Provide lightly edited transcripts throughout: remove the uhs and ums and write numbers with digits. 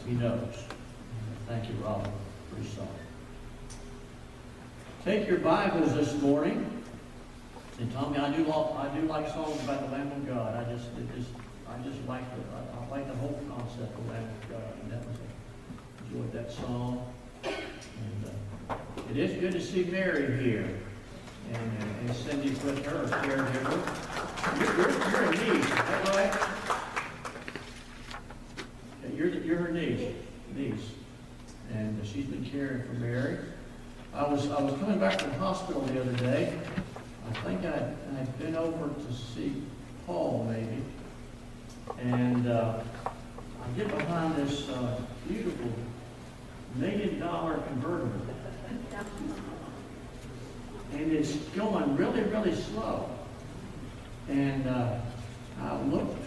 He knows. Thank you, Robert, for your song. Take your Bibles this morning. And Tommy, I do like songs about the Lamb of God. I just like the whole concept of the Lamb of God. And that was enjoyed that song. And it is good to see Mary here. And Cindy with her caregiver. You're a niece, is that right? Okay, you're her niece. And she's been caring for Mary. I was coming back from the hospital the other day. I think I'd been over to see Paul, maybe. And I get behind this beautiful $1 million convertible. And it's going really, really slow. And I looked.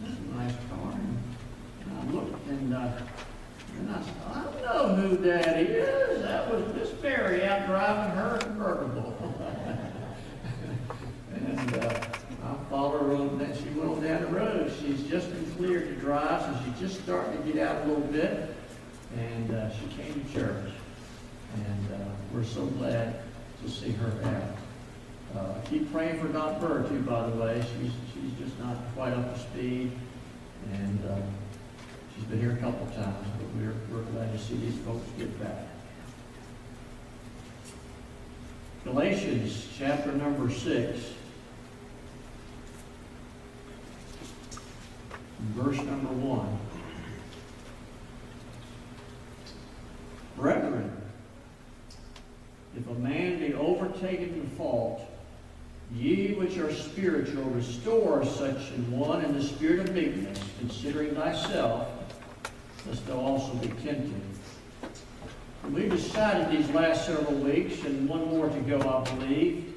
This is a nice car. And I looked, and I said, I know who that is. That was Miss Mary out driving her convertible. And I followed her on, and she went on down the road. She's just been cleared to drive, so she's just starting to get out a little bit. And she came to church. And we're so glad to see her out. Keep praying for Don Burr, too, by the way. She's just not quite up to speed. And she's been here a couple of times, but we're glad to see these folks get back. Galatians chapter number 6, verse number 1. Brethren, if a man be overtaken in fault, ye which are spiritual, restore such an one in the spirit of meekness, considering thyself, lest thou also be tempted. And we've decided these last several weeks, and one more to go, I believe,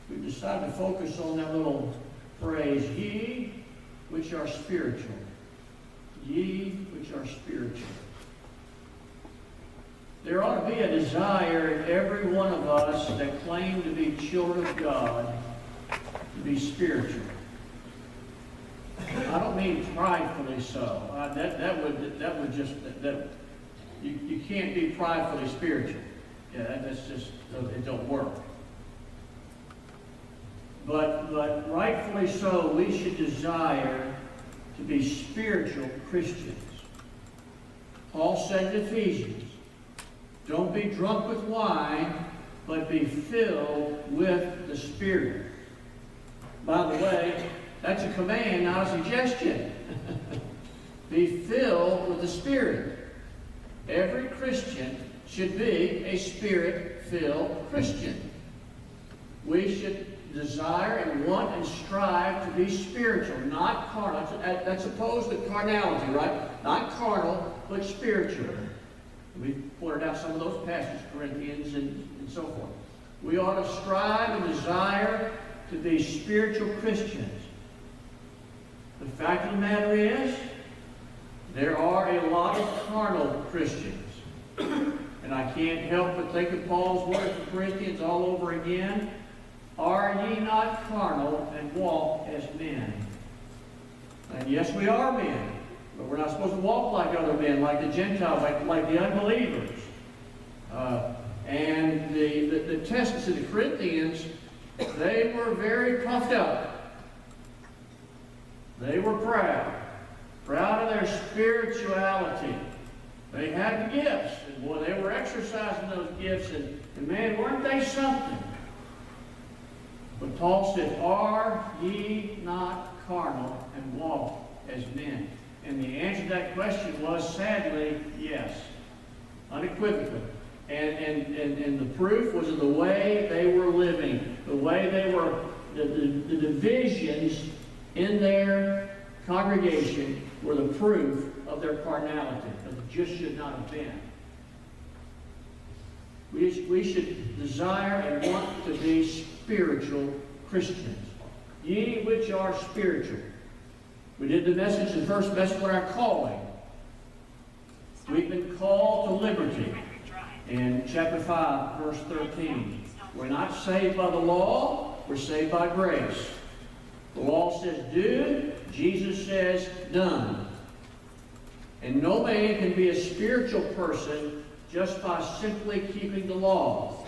we've decided to focus on that little phrase, ye which are spiritual. Ye which are spiritual. There ought to be a desire in every one of us that claim to be children of God to be spiritual. I don't mean pridefully so. You can't be pridefully spiritual. Yeah, that's just, it don't work. But rightfully so, we should desire to be spiritual Christians. Paul said in Ephesians, don't be drunk with wine, but be filled with the Spirit. By the way, that's a command, not a suggestion. Be filled with the Spirit. Every Christian should be a Spirit-filled Christian. We should desire and want and strive to be spiritual, not carnal. That's opposed to carnality, right? Not carnal, but spiritual. We pointed out some of those passages, Corinthians and so forth. We ought to strive and desire to be spiritual Christians. The fact of the matter is, there are a lot of carnal Christians. And I can't help but think of Paul's words to Corinthians all over again. Are ye not carnal and walk as men? And yes, we are men. But we're not supposed to walk like other men, like the Gentiles, like the unbelievers. And the tests of the Corinthians, they were very puffed up. They were proud of their spirituality. They had the gifts, and boy, they were exercising those gifts, and man, weren't they something? But Paul said, are ye not carnal and walk as men? And the answer to that question was, sadly, yes. Unequivocally. And the proof was in the way they were living, the way they were, the divisions in their congregation were the proof of their carnality, that it just should not have been. We should desire and want to be spiritual Christians. Ye which are spiritual. We did the message, the first message on our calling. We've been called to liberty. In chapter 5, verse 13. We're not saved by the law, we're saved by grace. The law says do, Jesus says done. And no man can be a spiritual person just by simply keeping the law.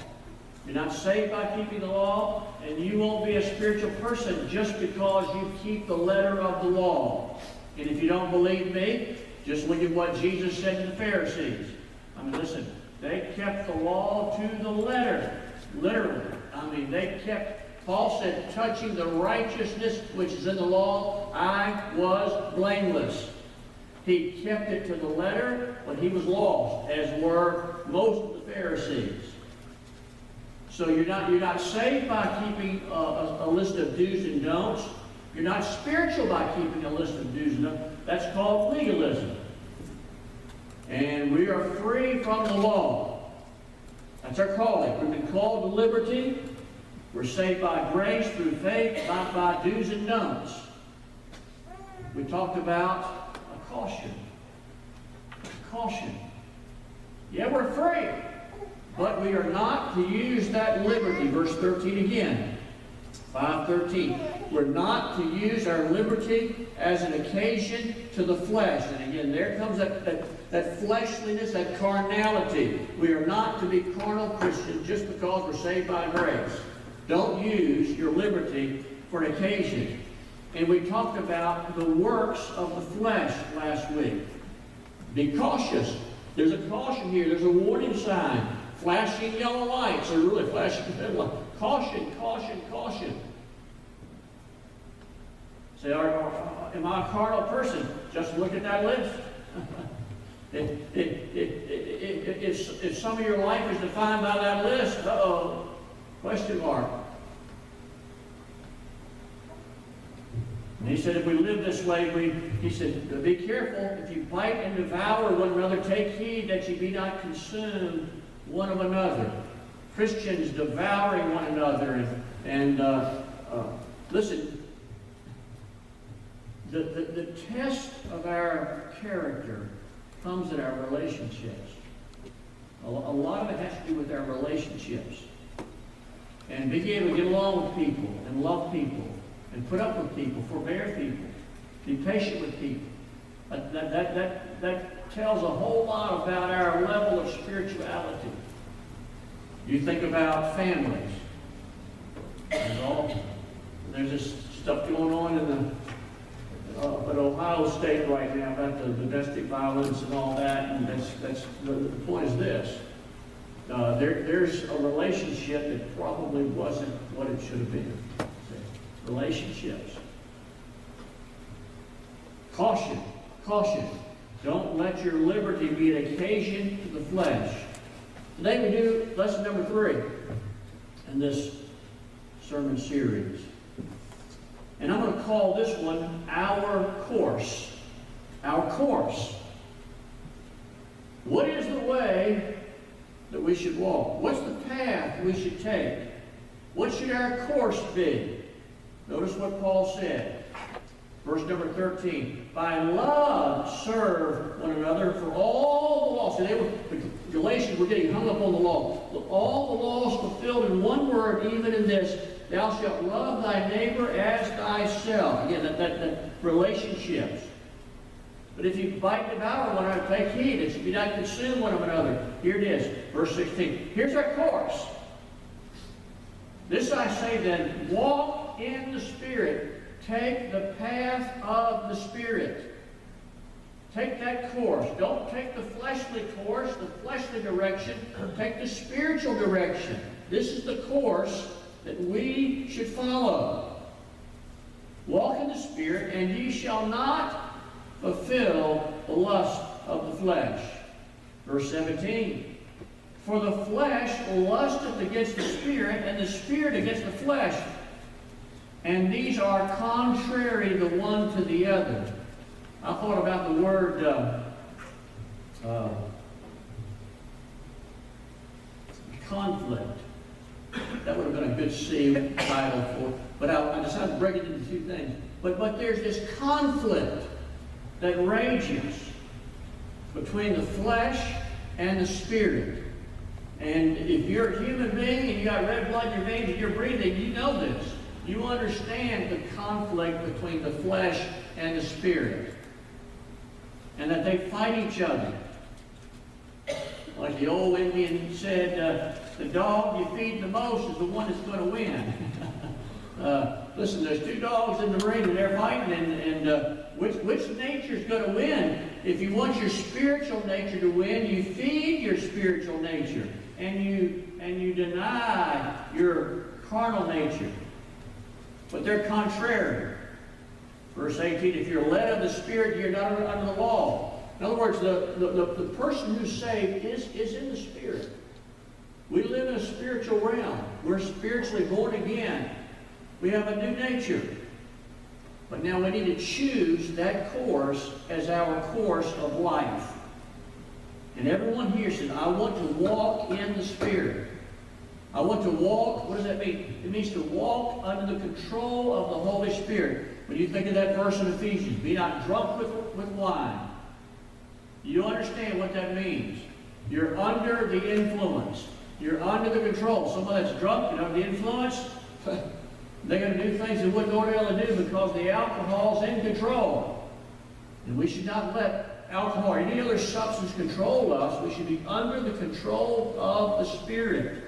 You're not saved by keeping the law, and you won't be a spiritual person just because you keep the letter of the law. And if you don't believe me, just look at what Jesus said to the Pharisees. I mean, listen, they kept the law to the letter, literally. I mean, they kept, Paul said, touching the righteousness which is in the law, I was blameless. He kept it to the letter, but he was lost, as were most of the Pharisees. So you're not saved by keeping a list of do's and don'ts. You're not spiritual by keeping a list of do's and don'ts. That's called legalism. And we are free from the law. That's our calling. We've been called to liberty. We're saved by grace through faith, not by do's and don'ts. We talked about a caution. Caution. Yeah, we're free. But we are not to use that liberty. Verse 13 again. 5:13. We're not to use our liberty as an occasion to the flesh. And again, there comes that fleshliness, that carnality. We are not to be carnal Christians just because we're saved by grace. Don't use your liberty for an occasion. And we talked about the works of the flesh last week. Be cautious. There's a caution here. There's a warning sign. Flashing yellow lights, or really flashing red lights. Caution, caution, caution. Say, am I a carnal person? Just look at that list. If some of your life is defined by that list, question mark. And he said, if we live this way, he said, be careful. If you bite and devour one another, take heed that you be not consumed one of another. Christians devouring one another. And listen, the test of our character comes in our relationships. A lot of it has to do with our relationships. And being able to get along with people and love people and put up with people, forbear people, be patient with people. That tells a whole lot about our level of spirituality. You think about families. There's this stuff going on in at Ohio State right now about the domestic violence and all that. And that's the point is this: there's a relationship that probably wasn't what it should have been. Relationships. Caution. Caution. Don't let your liberty be an occasion to the flesh. Today we do lesson number 3 in this sermon series. And I'm going to call this one Our Course. Our Course. What is the way that we should walk? What's the path we should take? What should our course be? Notice what Paul said. Verse number 13. By love serve one another for all the laws. So the Galatians were getting hung up on the law. All the laws fulfilled in one word, even in this: thou shalt love thy neighbor as thyself. Again, that relationships. But if you bite and devour one another, take heed that you be not consume one of another. Here it is, verse 16. Here's our course. This I say then, walk in the Spirit. Take the path of the Spirit. Take that course. Don't take the fleshly course, the fleshly direction. Take the spiritual direction. This is the course that we should follow. Walk in the Spirit, and ye shall not fulfill the lust of the flesh. Verse 17. For the flesh lusteth against the Spirit, and the Spirit against the flesh. And these are contrary the one to the other. I thought about the word conflict. That would have been a good C title for, but I decided to break it into 2 things. But there's this conflict that rages between the flesh and the Spirit. And if you're a human being and you got red blood in your veins and you're breathing, you know this. You understand the conflict between the flesh and the Spirit. and that they fight each other. Like the old Indian said, the dog you feed the most is the one that's going to win. Listen, there's two dogs in the ring and they're fighting, and which nature is going to win? If you want your spiritual nature to win, you feed your spiritual nature, and you deny your carnal nature. But they're contrary. Verse 18, if you're led of the Spirit, you're not under the law. In other words, the person who's saved is in the Spirit. We live in a spiritual realm. We're spiritually born again. We have a new nature. But now we need to choose that course as our course of life. And everyone here says, I want to walk in the Spirit. I want to walk. What does that mean? It means to walk under the control of the Holy Spirit. When you think of that verse in Ephesians, be not drunk with wine. You understand what that means. You're under the influence. You're under the control. Someone that's drunk and under the influence, they're going to do things they wouldn't ordinarily do because the alcohol's in control. And we should not let alcohol or any other substance control us. We should be under the control of the Spirit.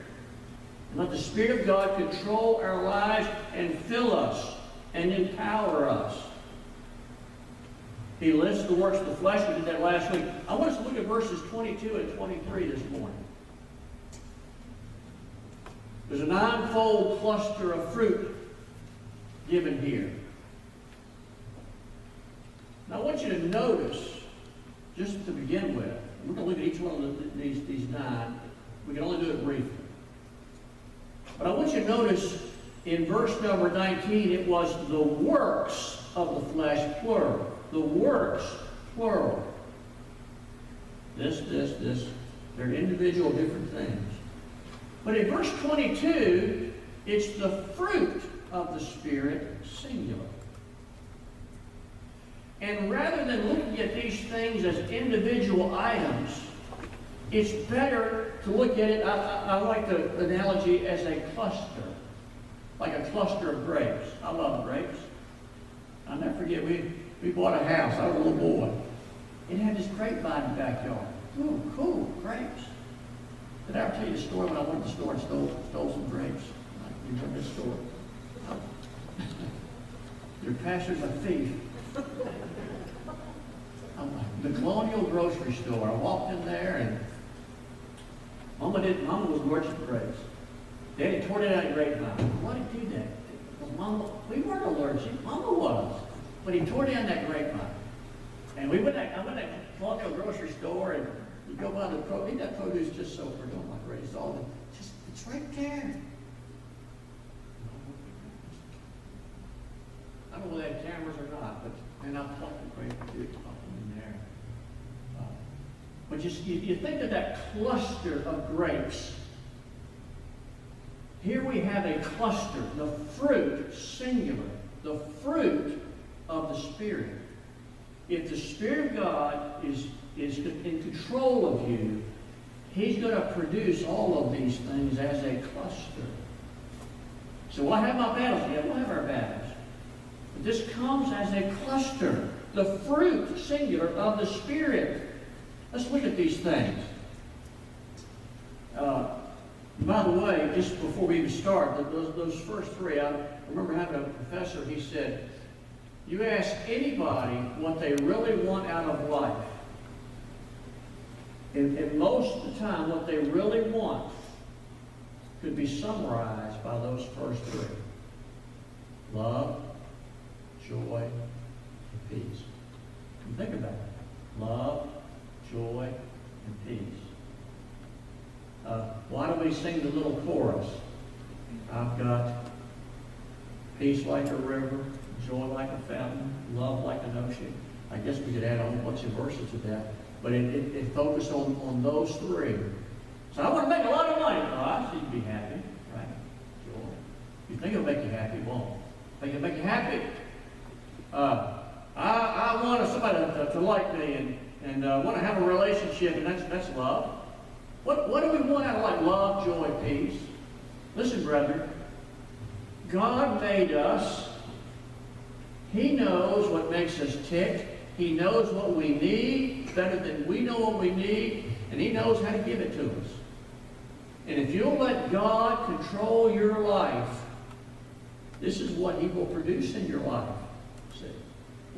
And let the Spirit of God control our lives and fill us and empower us. He lists the works of the flesh. We did that last week. I want us to look at verses 22 and 23 this morning. There's a ninefold cluster of fruit given here. Now I want you to notice, just to begin with, we're going to look at each one of these nine. We can only do it briefly. But I want you to notice in verse number 19, it was the works of the flesh, plural. The works, plural. This. They're individual different things. But in verse 22, it's the fruit of the Spirit, singular. And rather than looking at these things as individual items, it's better to look at it, I like the analogy, as a cluster. Like a cluster of grapes. I love grapes. I'll never forget, we bought a house. I was a little boy. It had this grapevine in the backyard. Ooh, cool, grapes. Did I ever tell you the story when I went to the store and stole some grapes? You remember this story? Your pastor's a thief. The Colonial grocery store. I walked in there and Mama was allergic to grapes. Daddy tore it out of the grapevine. Why did he do that? Because Mama, we weren't allergic. Mama was. But he tore down that grapevine. And I went to that Colonial grocery store and you go by the produce. That produce is just so pretty. Oh my grace, it's right there. I don't know whether they have cameras or not, but and I'll pluck the grape and do something in there. But you think of that cluster of grapes. Here we have a cluster, the fruit, singular, the fruit of the Spirit. If the Spirit of God is in control of you, He's going to produce all of these things as a cluster. So we'll have my battles. Yeah, we'll have our battles. But this comes as a cluster, the fruit, singular, of the Spirit. Let's look at these things. By the way, just before we even start, those first three, I remember having a professor, he said, you ask anybody what they really want out of life, and most of the time what they really want could be summarized by those first three. Love, joy, and peace. And think about it. Love, joy, and peace. Why do we sing the little chorus? I've got peace like a river, joy like a fountain, love like an ocean. I guess we could add on a bunch of verses to that. But it focused on those three. So I want to make a lot of money. Oh, I see you be happy, right? Joy. You think it'll make you happy, it won't. Think it'll make you happy. I want somebody to like me and want to have a relationship, and that's love. What do we want out of life? Love, joy, peace. Listen, brethren. God made us. He knows what makes us tick. He knows what we need better than we know what we need, and He knows how to give it to us. And if you'll let God control your life, this is what He will produce in your life. See?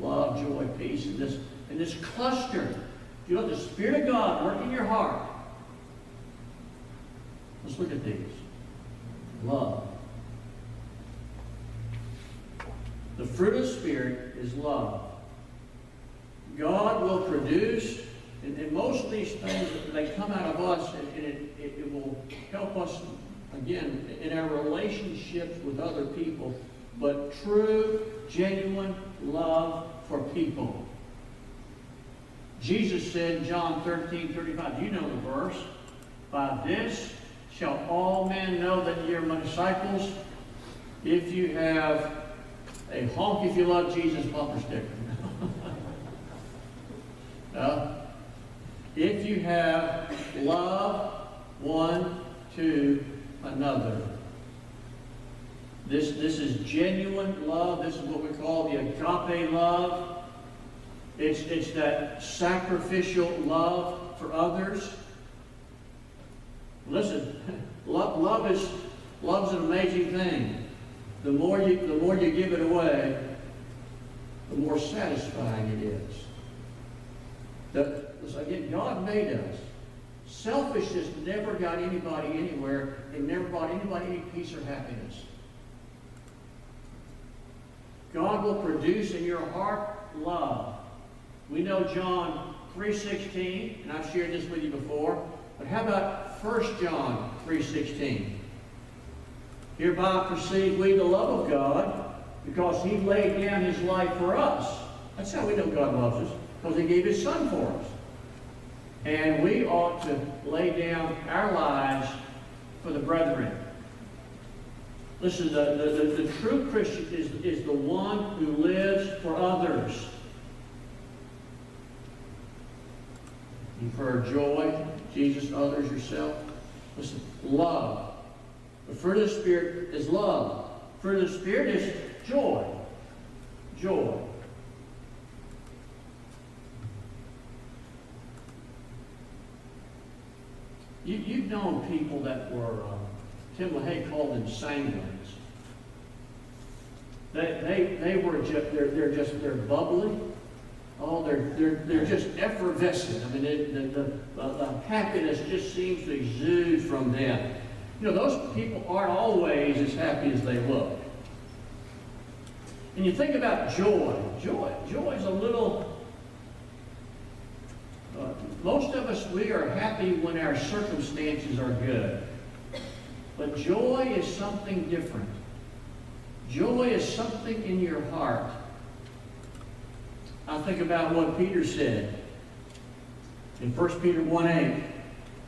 Love, joy, peace, and this cluster. If you let the Spirit of God work in your heart, let's look at these. Love. The fruit of the Spirit is love. God will produce, and most of these things, they come out of us, and it will help us, again, in our relationships with other people, but true, genuine love for people. Jesus said in John 13:35, you know the verse, by this shall all men know that ye are my disciples, if you have a honk if you love Jesus bumper sticker. If you have love one to another. This is genuine love. This is what we call the agape love. It's that sacrificial love for others. Listen, love's an amazing thing. The more you give it away, the more satisfying it is. Again, God made us. Selfishness never got anybody anywhere. It never brought anybody any peace or happiness. God will produce in your heart love. We know John 3:16, and I've shared this with you before. But how about 1 John 3:16? Hereby perceive we the love of God, because He laid down His life for us. That's how we know God loves us, because He gave His Son for us. And we ought to lay down our lives for the brethren. Listen, the true Christian is the one who lives for others. You've heard joy, Jesus, others, yourself. Listen, love. The fruit of the Spirit is love. The fruit of the Spirit is joy. Joy. You've known people that were, Tim LaHaye called them sanguines. They were just, they're bubbly. Oh, they're just effervescent. I mean, the happiness just seems to exude from them. You know, those people aren't always as happy as they look. And you think about joy. Joy is a little... most of us, we are happy when our circumstances are good. But joy is something different. Joy is something in your heart. I think about what Peter said in 1 Peter 1:8,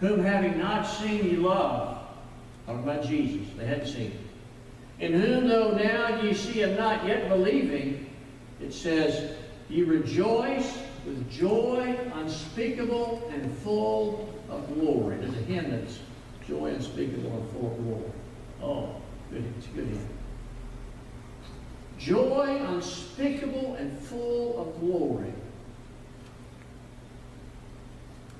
whom having not seen ye love. Talking about Jesus. They hadn't seen Him. In whom though now ye see Him not, yet believing, it says, ye rejoice with joy unspeakable and full of glory. There's a hymn that's joy unspeakable and full of glory. Oh, good. It's a good hymn. Joy unspeakable and full of glory.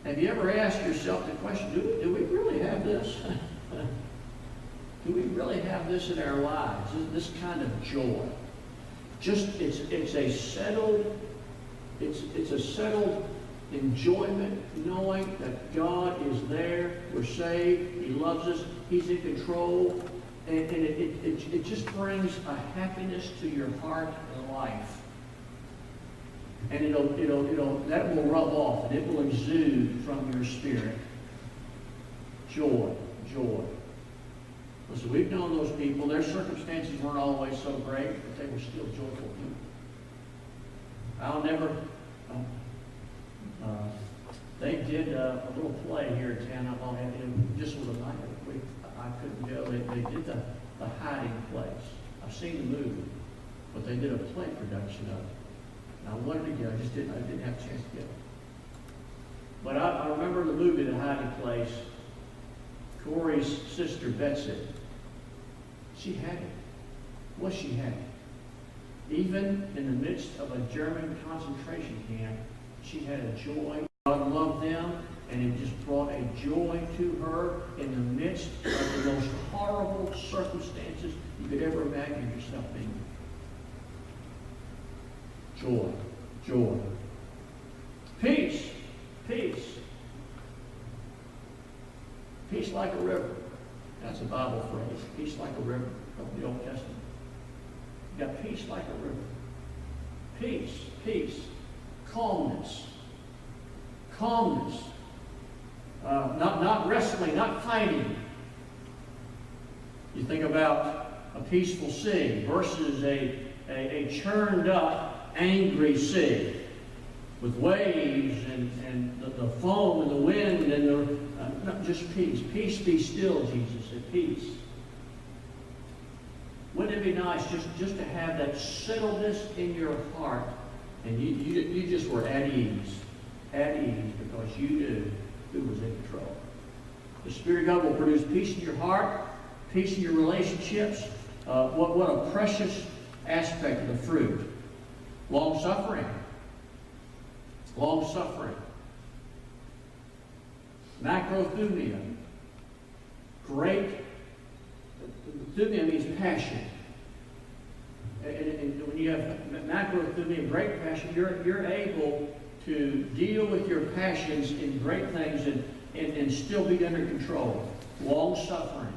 Have you ever asked yourself the question, do we really have this? Do we really have this in our lives? This kind of joy? Just, it's a settled enjoyment, knowing that God is there, we're saved, He loves us, He's in control, and it just brings a happiness to your heart and life. And that will rub off, and it will exude from your spirit. Joy. Listen, we've known those people. Their circumstances weren't always so great, but they were still joyful people. I'll never... they did a little play here in town. It just was a night of the week. I couldn't go. They did the Hiding Place. I've seen the movie, but they did a play production of it. And I wanted to go. I didn't have a chance to go. But I remember the movie, The Hiding Place. Corey's sister, Betsy, she had it. What she had? Even in the midst of a German concentration camp, she had a joy. God loved them, and it just brought a joy to her in the midst of the most horrible circumstances you could ever imagine yourself being. Joy, joy. Peace, peace. Peace like a river. That's a Bible phrase. Peace like a river from the Old Testament. You got peace like a river. Peace, peace. Calmness. Calmness. Not wrestling, not fighting. You think about a peaceful sea versus a churned up, angry sea with waves and the foam and the wind and not just peace. Peace be still, Jesus said. Peace. Wouldn't it be nice just to have that settledness in your heart, and you just were at ease because you knew who was in control. The Spirit of God will produce peace in your heart, peace in your relationships. What a precious aspect of the fruit. Long-suffering. Long-suffering. Macrothumia. Great. Thumia means passion. And when you have macrothumia, great passion, you're able to deal with your passions in great things and still be under control. Long-suffering.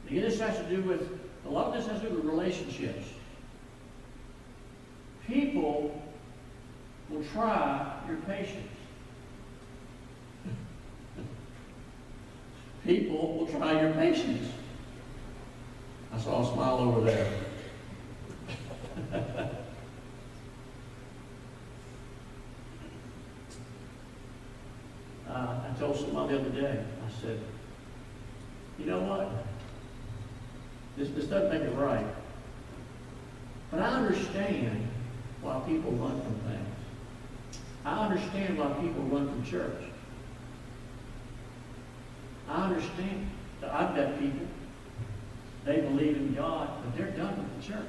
Again, this has to do with, a lot of this has to do with relationships. People will try your patience. People will try your patience. I saw a smile over there. I told someone the other day, I said, you know what? This doesn't make it right. But I understand why people run from things. I understand why people run from church. I understand that I've got people, they believe in God, but they're done with the church.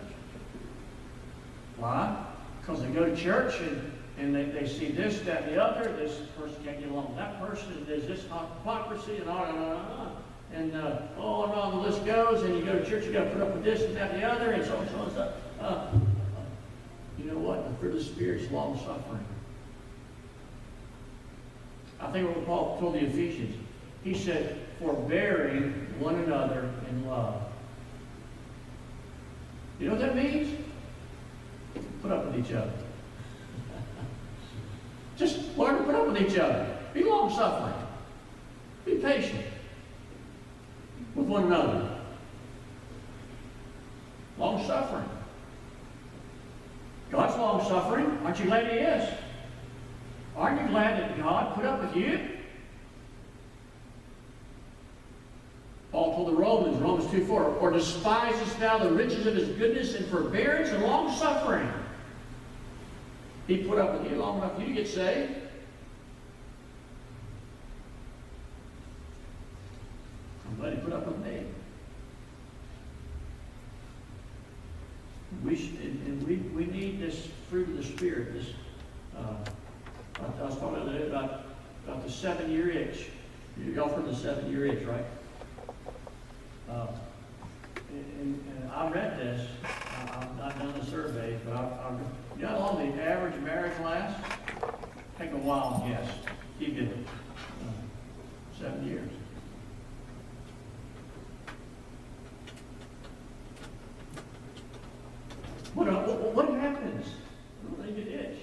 Why? Because they go to church and they see this, that, and the other. This person can't get along with that person, and there's this hypocrisy, and on. And on and on the list goes, and you go to church, you got to put up with this and that and the other, and so on and so on and so. You know what? The fruit of the Spirit is long-suffering. I think what Paul told the Ephesians, he said, forbearing one another in love. You know what that means? Put up with each other. Just learn to put up with each other. Be long-suffering. Be patient with one another. Long-suffering. God's long-suffering. Aren't you glad He is? Aren't you glad that God put up with you? Paul told the Romans, Romans 2:4, or despisest thou the riches of His goodness and forbearance and long-suffering? He put up with you long enough for you to get saved. I'm glad He put up with me. We need this fruit of the Spirit. This I was talking today about the 7-year itch. Y'all heard the 7-year itch, right? And I read this. I've not done the surveys, but you know how long the average marriage lasts? Take a wild guess. Keep it 7 years. What happens when they get itch?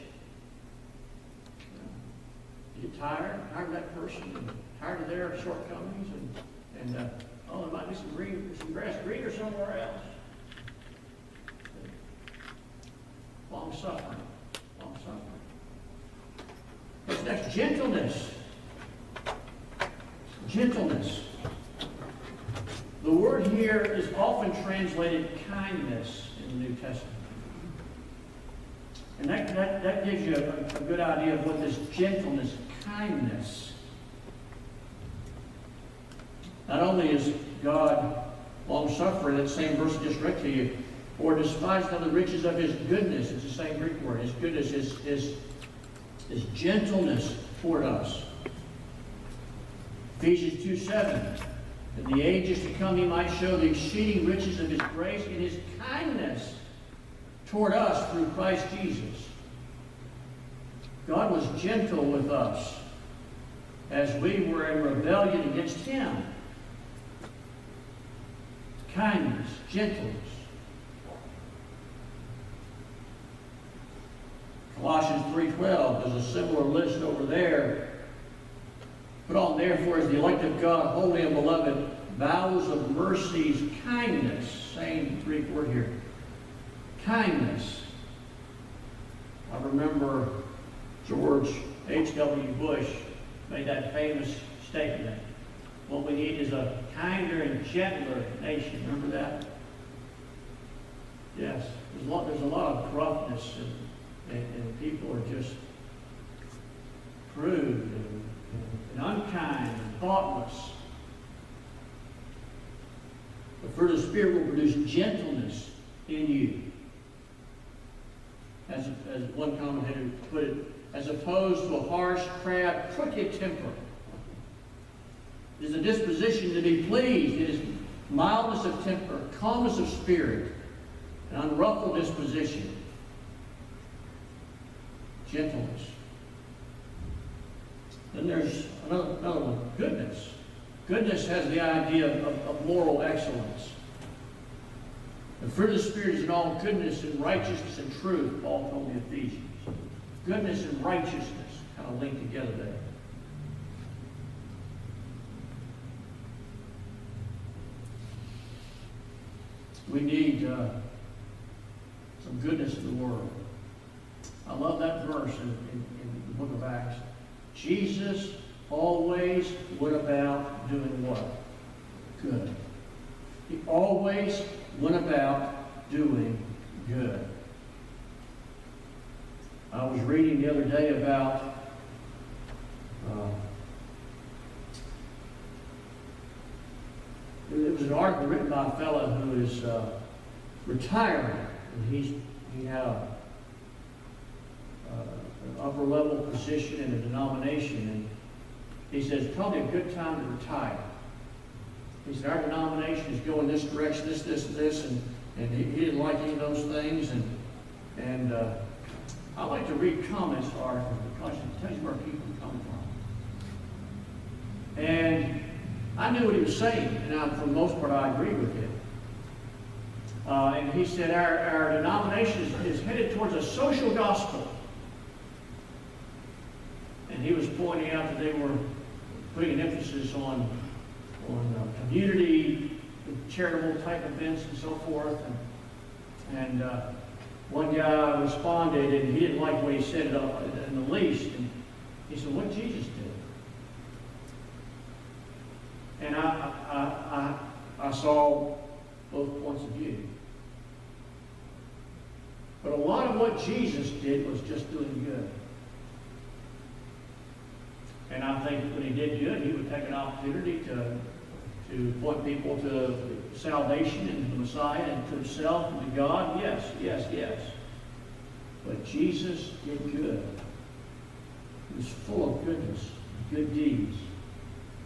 You get tired of that person, tired of their shortcomings, and there might be some grass greener somewhere else. Long-suffering. Long-suffering. What's next? Gentleness. Gentleness. The word here is often translated kindness in the New Testament. And that gives you a good idea of what this gentleness, kindness. Not only is God long-suffering, that same verse I just read to you, or despise not the riches of his goodness. It's the same Greek word. His goodness, his gentleness toward us. Ephesians 2:7. In the ages to come he might show the exceeding riches of his grace and his kindness toward us through Christ Jesus. God was gentle with us as we were in rebellion against him. Kindness, gentleness. Colossians 3:12, there's a similar list over there. Put on therefore as the elect of God, holy and beloved, bowels of mercies, kindness. Same Greek word here. Kindness. I remember George H.W. Bush made that famous statement. What we need is a kinder and gentler nation. Remember that? Yes. There's a lot of gruffness and people are just crude and unkind and thoughtless. The fruit of the Spirit will produce gentleness in you. As one commentator put it, as opposed to a harsh, crabbed, crooked temper. It is a disposition to be pleased. It is mildness of temper, calmness of spirit, an unruffled disposition, gentleness. Then there's another one, goodness. Goodness has the idea of moral excellence. The fruit of the Spirit is in all goodness and righteousness and truth, Paul told the Ephesians. Goodness and righteousness kind of linked together there. We need some goodness in the world. I love that verse in the book of Acts. Jesus always went about doing what? Good. He always went about doing good. I was reading the other day about it was an article written by a fellow who is retiring, and he had an upper level position in a denomination, and he says it's probably a good time to retire. He said our denomination is going this direction, this, and he didn't like any of those things, and I like to read comments to articles because it tells you where people come from. And I knew what he was saying, and for the most part I agree with him. And he said our denomination is headed towards a social gospel. And he was pointing out that they were putting an emphasis on community, charitable type events and so forth. And one guy responded, and he didn't like what he said in the least. And he said, what Jesus did. And I saw both points of view. But a lot of what Jesus did was just doing good. And I think when he did good, he would take an opportunity to point people to salvation and to the Messiah and to himself and to God. Yes. But Jesus did good. He was full of goodness, good deeds.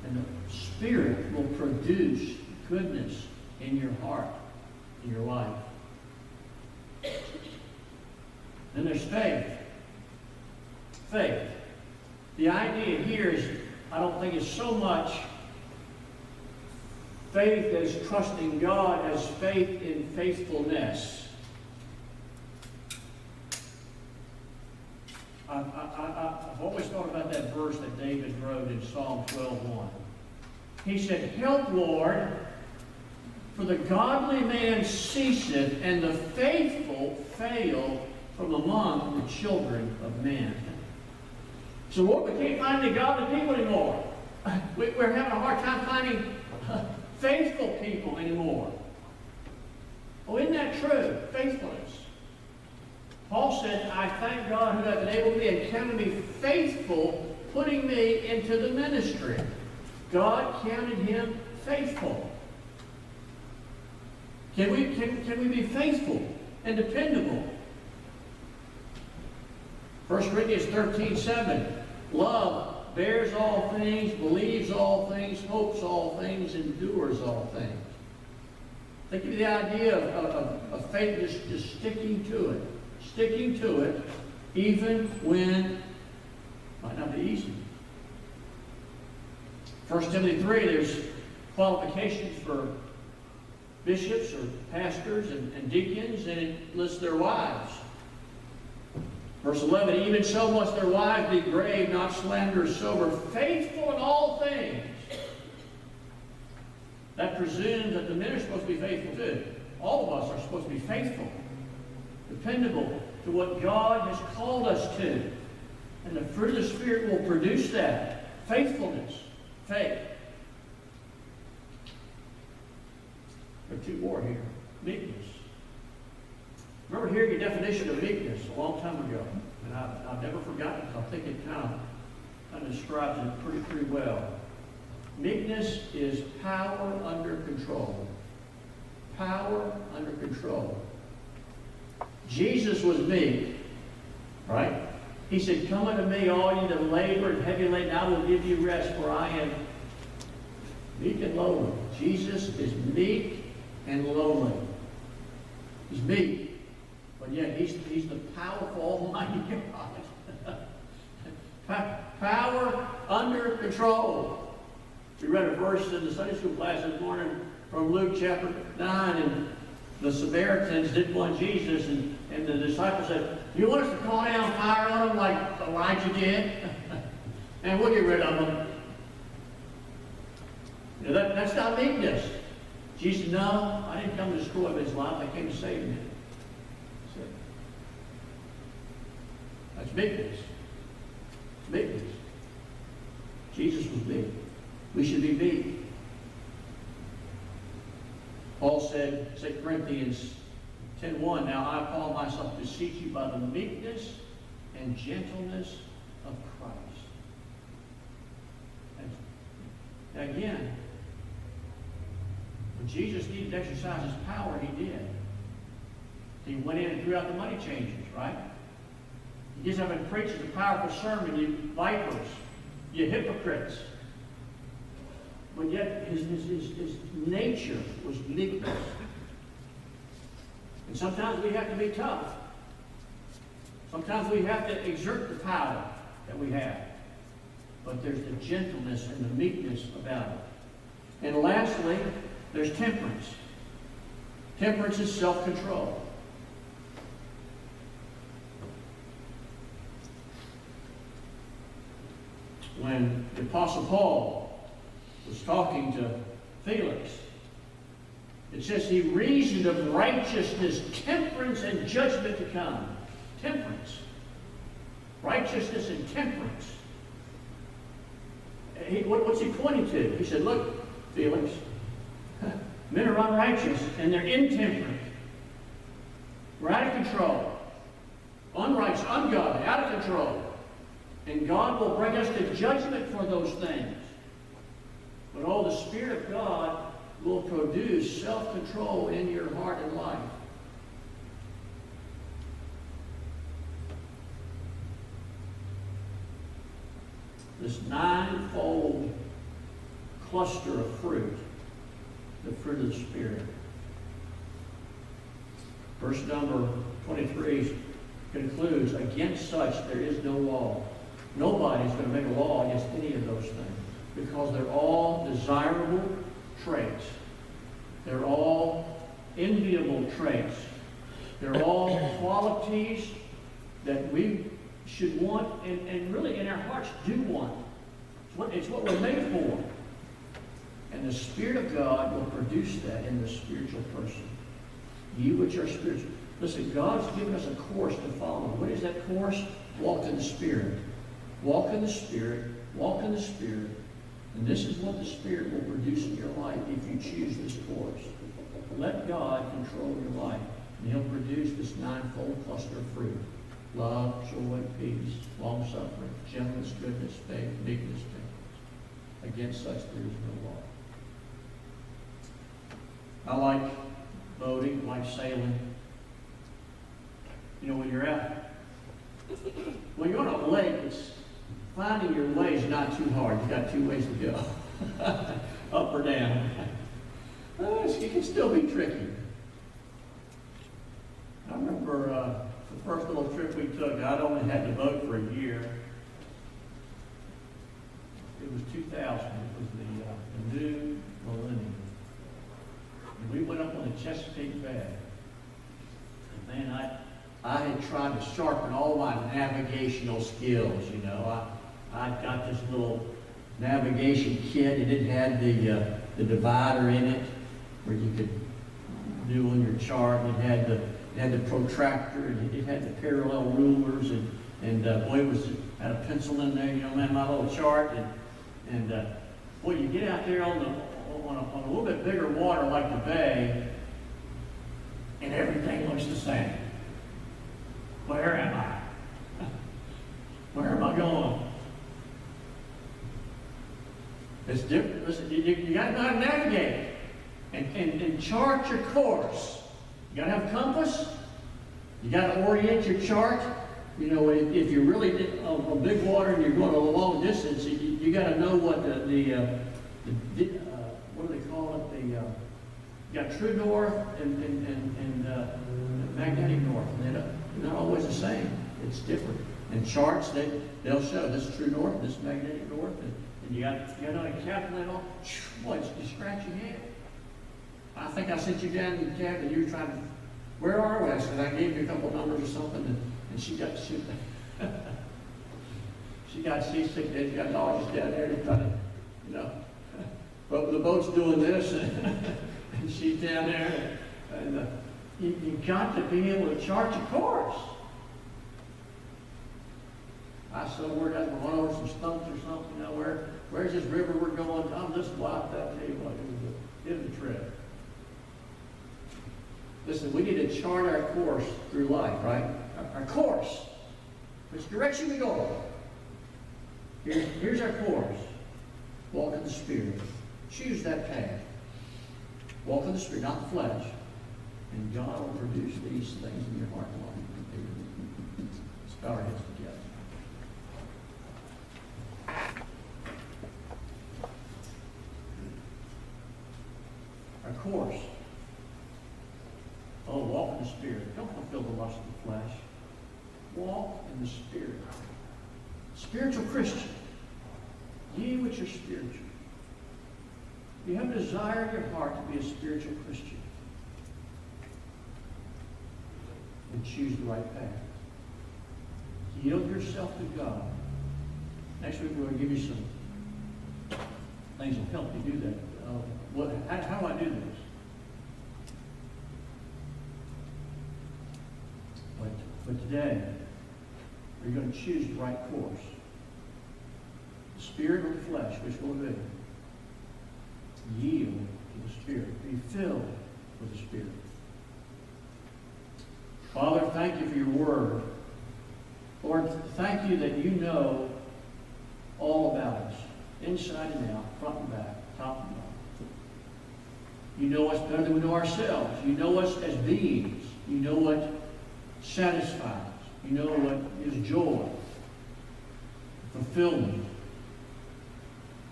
And the Spirit will produce goodness in your heart, in your life. Then there's faith. Faith. The idea here is, I don't think it's so much faith as trusting God as faith in faithfulness. I've always thought about that verse that David wrote in Psalm 12:1. He said, help, Lord, for the godly man ceaseth, and the faithful fail from among the children of men. So Lord, we can't find any godly people anymore. We're having a hard time finding faithful people anymore. Oh, isn't that true? Faithfulness. Paul said, I thank God who hath enabled me and counted me faithful, putting me into the ministry. God counted him faithful. Can we be faithful and dependable? 1 Corinthians 13:7. Love bears all things, believes all things, hopes all things, endures all things. Think of the idea of faith, just sticking to it. Sticking to it, even when it might not be easy. 1 Timothy 3, there's qualifications for bishops or pastors and deacons, and it lists their wives. Verse 11, even so must their wives be grave, not slanderous, sober, faithful in all things. That presumes that the men are supposed to be faithful too. All of us are supposed to be faithful, dependable to what God has called us to. And the fruit of the Spirit will produce that. Faithfulness, faith. There are two more here. Meekness. Remember hearing your definition of meekness a long time ago, and I've never forgotten it. I think it kind of describes it pretty well. Meekness is power under control. Power under control. Jesus was meek, right? He said, "Come unto me, all ye that labor and heavy laden, I will give you rest, for I am meek and lowly." Jesus is meek and lowly. He's meek. But yet, he's the powerful, almighty God. Power under control. We read a verse in the Sunday school class this morning from Luke chapter 9, and the Samaritans didn't want Jesus, and the disciples said, "You want us to call down fire on them like Elijah did?" And we'll get rid of them. You know, that's not meekness. Jesus said, "No, I didn't come to destroy his life. I came to save him." That's meekness. It's meekness. Jesus was meek. We should be meek. Paul said, 2 Corinthians 10:1, "Now I, Paul, myself beseech you by the meekness and gentleness of Christ." And again, when Jesus needed to exercise his power, he did. He went in and threw out the money changers, right? He gets up and preaches a powerful sermon, you vipers, you hypocrites. But yet his nature was meekness. And sometimes we have to be tough. Sometimes we have to exert the power that we have. But there's the gentleness and the meekness about it. And lastly, there's temperance. Temperance is self-control. When the Apostle Paul was talking to Felix, it says he reasoned of righteousness, temperance, and judgment to come. Temperance. Righteousness and temperance. What's he pointing to? He said, "Look, Felix, men are unrighteous and they're intemperate. We're out of control. Unrighteous, ungodly, out of control. And God will bring us to judgment for those things. But the Spirit of God will produce self-control in your heart and life." This ninefold cluster of fruit, the fruit of the Spirit. Verse number 23 concludes, "Against such there is no law." Nobody's going to make a law against any of those things, because they're all desirable traits. They're all enviable traits. They're all qualities that we should want, and really in our hearts do want. It's what we're made for. And the Spirit of God will produce that in the spiritual person. You which are spiritual. Listen, God's given us a course to follow. What is that course? Walk in the Spirit. Walk in the Spirit. Walk in the Spirit. And this is what the Spirit will produce in your life if you choose this course. Let God control your life, and He'll produce this ninefold cluster of fruit. Love, joy, peace, long-suffering, gentleness, goodness, faith, meekness, temperance. Against such there is no law. I like boating, like sailing. You know, when you're out, when you're on a lake, finding your way is not too hard. You've got two ways to go, up or down. It can still be tricky. I remember the first little trip we took, I'd only had the boat for a year. It was 2000. It was the new millennium. And we went up on the Chesapeake Bay. And man, I had tried to sharpen all my navigational skills, you know. I got this little navigation kit, and it had the divider in it where you could do on your chart. And it had the protractor, and it had the parallel rulers, and boy, had a pencil in there, you know, man, my little chart, and boy, you get out there on a little bit bigger water like the bay, and everything looks the same. Where am I? Where am I going? It's different. Listen, you got to know how to navigate and chart your course. You got to have a compass. You got to orient your chart. You know, if you're really on big water and you're going a long distance, you got to know what what do they call it? You got true north and magnetic north. And they're not always the same. It's different. And charts, they'll show this is true north, this is magnetic north, and you got to calculate all. Boy, you scratch your head. I think I sent you down to the cabin, and you were trying to, where are we? I said, I gave you a couple of numbers or something, and she got seasick. She got seasick, and she got dodges down there, and trying to, you know. But the boat's doing this, and she's down there, and you got to be able to chart your course. I was so worried I was going to run over some stumps or something, you know, where's this river we're going? I'm just wild, I'll tell you what, it was a trip. Listen, we need to chart our course through life, right? Our course. Which direction we go? Here's our course. Walk in the Spirit. Choose that path. Walk in the Spirit, not the flesh. And God will produce these things in your heart and life. Let's bow our heads together. Our course. Oh, walk in the Spirit. Don't fulfill the lust of the flesh. Walk in the Spirit. Spiritual Christian. Ye which are spiritual. You have a desire in your heart to be a spiritual Christian. And choose the right path. Yield yourself to God. Next week we're going to give you some things that will help you do that. How do I do this? But today, we're going to choose the right course. The Spirit or the flesh, which will do. Yield to the Spirit. Be filled with the Spirit. Father, thank you for your word. Lord, thank you that you know all about us, inside and out, front and back, top and bottom. You know us better than we know ourselves. You know us as beings. You know what satisfies. You know what is joy, fulfillment.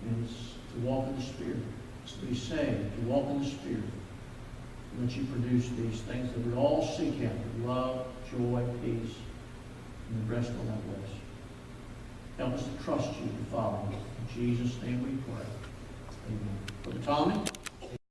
And it's to walk in the Spirit. It's to be saved, to walk in the Spirit. And that you produce these things that we all seek after: love, joy, peace, and the rest on that list. Help us to trust you and follow you. In Jesus' name we pray. Amen. Brother Tommy?